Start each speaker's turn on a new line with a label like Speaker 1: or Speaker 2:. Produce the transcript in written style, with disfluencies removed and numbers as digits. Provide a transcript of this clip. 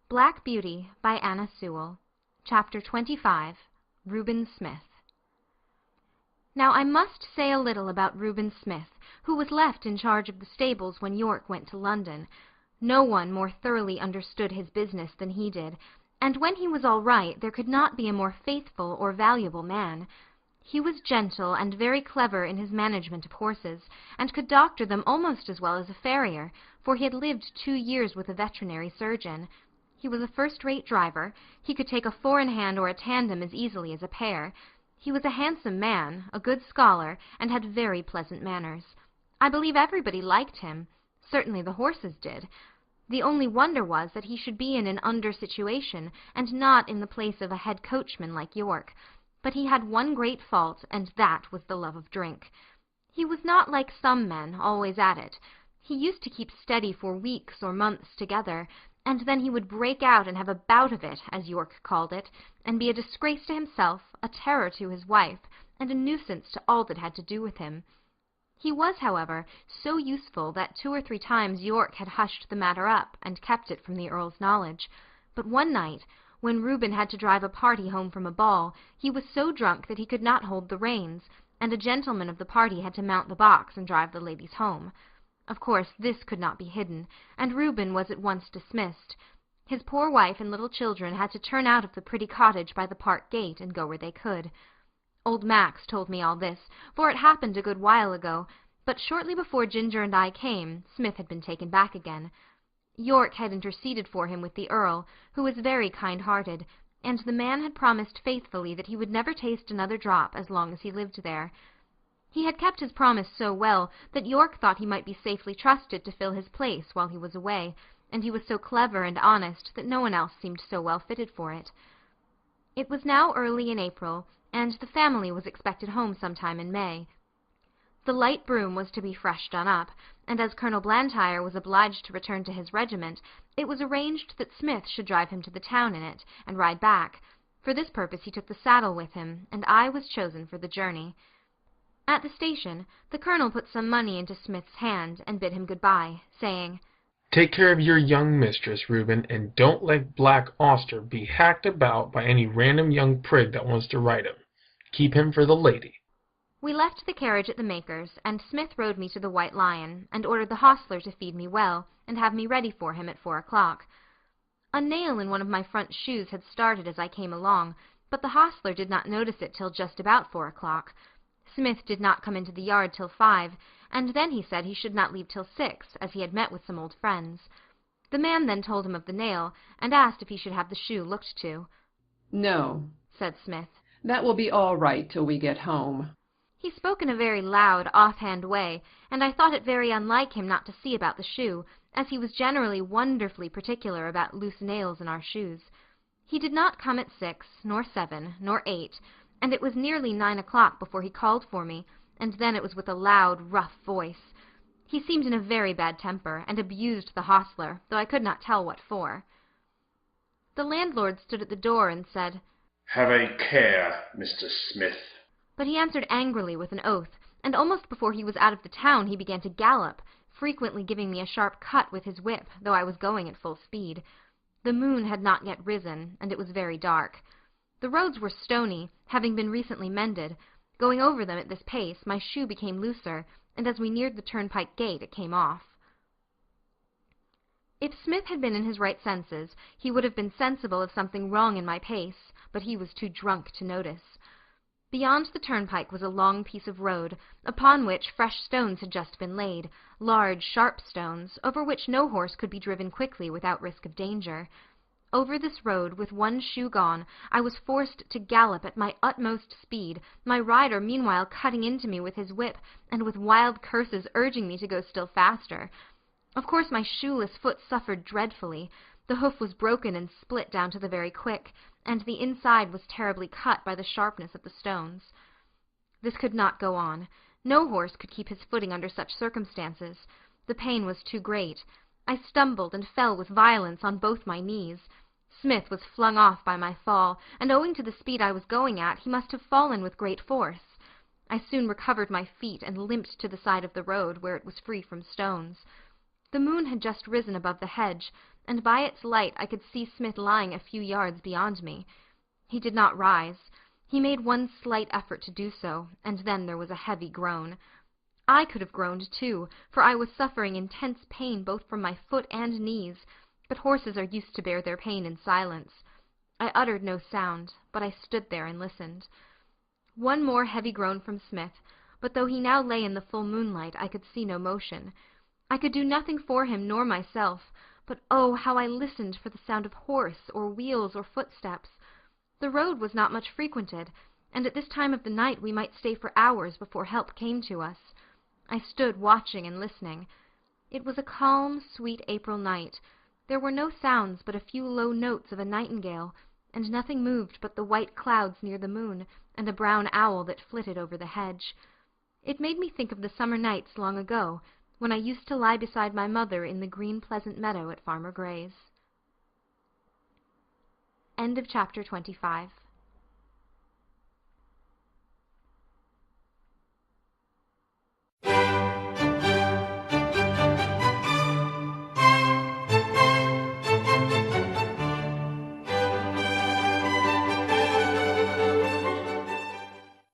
Speaker 1: Black Beauty by Anna Sewell. Chapter 25. Reuben Smith. Now I must say a little about Reuben Smith, who was left in charge of the stables when York went to London. No one more thoroughly understood his business than he did, and when he was all right there could not be a more faithful or valuable man. He was gentle and very clever in his management of horses, and could doctor them almost as well as a farrier, for he had lived 2 years with a veterinary surgeon. He was a first-rate driver. He could take a four-in-hand or a tandem as easily as a pair. He was a handsome man, a good scholar, and had very pleasant manners. I believe everybody liked him. Certainly the horses did. The only wonder was that he should be in an under situation, and not in the place of a head coachman like York. But he had one great fault, and that was the love of drink. He was not like some men, always at it. He used to keep steady for weeks or months together, and then he would break out and have a bout of it, as York called it, and be a disgrace to himself, a terror to his wife, and a nuisance to all that had to do with him. He was, however, so useful that 2 or 3 times York had hushed the matter up and kept it from the Earl's knowledge. But one night, when Reuben had to drive a party home from a ball, he was so drunk that he could not hold the reins, and a gentleman of the party had to mount the box and drive the ladies home. Of course this could not be hidden, and Reuben was at once dismissed. His poor wife and little children had to turn out of the pretty cottage by the park gate and go where they could. Old Max told me all this, for it happened a good while ago, but shortly before Ginger and I came, Smith had been taken back again. York had interceded for him with the Earl, who was very kind-hearted, and the man had promised faithfully that he would never taste another drop as long as he lived there. He had kept his promise so well that York thought he might be safely trusted to fill his place while he was away, and he was so clever and honest that no one else seemed so well fitted for it. It was now early in April, and the family was expected home sometime in May. The light brougham was to be fresh done up, and as Colonel Blantyre was obliged to return to his regiment, it was arranged that Smith should drive him to the town in it, and ride back. For this purpose he took the saddle with him, and I was chosen for the journey. At the station, the Colonel put some money into Smith's hand, and bid him good-bye, saying,
Speaker 2: "Take care of your young mistress, Reuben, and don't let Black Auster be hacked about by any random young prig that wants to ride him. Keep him for the lady."
Speaker 1: We left the carriage at the maker's, and Smith rode me to the White Lion, and ordered the hostler to feed me well, and have me ready for him at 4 o'clock. A nail in one of my front shoes had started as I came along, but the hostler did not notice it till just about 4 o'clock. Smith did not come into the yard till 5, and then he said he should not leave till 6, as he had met with some old friends. The man then told him of the nail, and asked if he should have the shoe looked to.
Speaker 3: "No," said
Speaker 1: Smith.
Speaker 3: "that will be all right till we get home."
Speaker 1: He spoke in a very loud, off-hand way, and I thought it very unlike him not to see about the shoe, as he was generally wonderfully particular about loose nails in our shoes. He did not come at 6, nor 7, nor 8, and it was nearly 9 o'clock before he called for me, and then it was with a loud, rough voice. He seemed in a very bad temper, and abused the hostler, though I could not tell what for. The landlord stood at the door and said,
Speaker 4: "Have a care, Mr. Smith."
Speaker 1: But he answered angrily with an oath, and almost before he was out of the town he began to gallop, frequently giving me a sharp cut with his whip, though I was going at full speed. The moon had not yet risen, and it was very dark. The roads were stony, having been recently mended. Going over them at this pace, my shoe became looser, and as we neared the turnpike gate it came off. If Smith had been in his right senses, he would have been sensible of something wrong in my pace, but he was too drunk to notice. Beyond the turnpike was a long piece of road, upon which fresh stones had just been laid, large, sharp stones, over which no horse could be driven quickly without risk of danger. Over this road, with one shoe gone, I was forced to gallop at my utmost speed, my rider meanwhile cutting into me with his whip, and with wild curses urging me to go still faster. Of course my shoeless foot suffered dreadfully. The hoof was broken and split down to the very quick, and the inside was terribly cut by the sharpness of the stones. This could not go on. No horse could keep his footing under such circumstances. The pain was too great. I stumbled and fell with violence on both my knees. Smith was flung off by my fall, and owing to the speed I was going at, he must have fallen with great force. I soon recovered my feet and limped to the side of the road, where it was free from stones. The moon had just risen above the hedge, and by its light I could see Smith lying a few yards beyond me. He did not rise. He made one slight effort to do so, and then there was a heavy groan. I could have groaned too, for I was suffering intense pain both from my foot and knees, but horses are used to bear their pain in silence. I uttered no sound, but I stood there and listened. One more heavy groan from Smith, but though he now lay in the full moonlight, I could see no motion. I could do nothing for him nor myself, but oh, how I listened for the sound of horse, or wheels, or footsteps. The road was not much frequented, and at this time of the night we might stay for hours before help came to us. I stood watching and listening. It was a calm, sweet April night. There were no sounds but a few low notes of a nightingale, and nothing moved but the white clouds near the moon, and a brown owl that flitted over the hedge. It made me think of the summer nights long ago, when I used to lie beside my mother in the green pleasant meadow at Farmer Gray's. End of chapter 25.